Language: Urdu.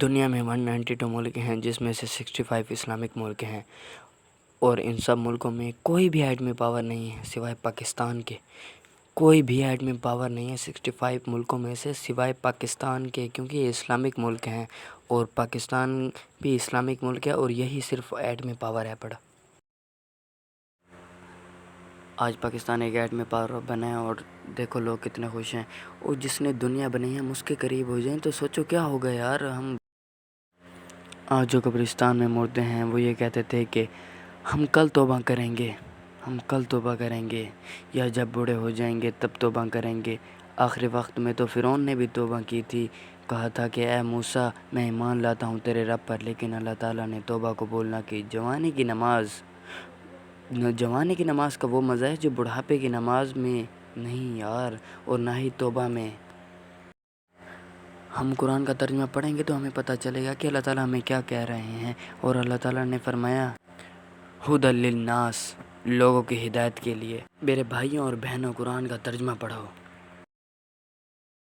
دنیا میں 192 ملک ہیں، جس میں سے 65 اسلامک ملک ہیں، اور ان سب ملکوں میں کوئی بھی ایٹمی پاور نہیں ہے سوائے پاکستان کے۔ کوئی بھی ایٹمی پاور نہیں ہے 65 ملکوں میں سے سوائے پاکستان کے، کیونکہ یہ اسلامک ملک ہیں اور پاکستان بھی اسلامک ملک ہے، اور یہی صرف ایٹمی پاور ہے پڑا۔ آج پاکستان ایک ایٹمی پاور بنا ہے اور دیکھو لوگ کتنے خوش ہیں، اور جس نے دنیا بنائی ہے ہم اس کے قریب ہو جائیں تو سوچو کیا ہوگا یار۔ ہم آج جو قبرستان میں مردے ہیں وہ یہ کہتے تھے کہ ہم کل توبہ کریں گے، ہم کل توبہ کریں گے، یا جب بوڑھے ہو جائیں گے تب توبہ کریں گے۔ آخری وقت میں تو فرعون نے بھی توبہ کی تھی، کہا تھا کہ اے موسیٰ میں ایمان لاتا ہوں تیرے رب پر، لیکن اللہ تعالیٰ نے توبہ قبول نہ کی۔ جوانی کی نماز کا وہ مزہ ہے جو بڑھاپے کی نماز میں نہیں یار، اور نہ ہی توبہ میں۔ ہم قرآن کا ترجمہ پڑھیں گے تو ہمیں پتہ چلے گا کہ اللہ تعالیٰ ہمیں کیا کہہ رہے ہیں، اور اللہ تعالیٰ نے فرمایا ھدی للناس، لوگوں کی ہدایت کے لیے۔ میرے بھائیوں اور بہنوں، قرآن کا ترجمہ پڑھو۔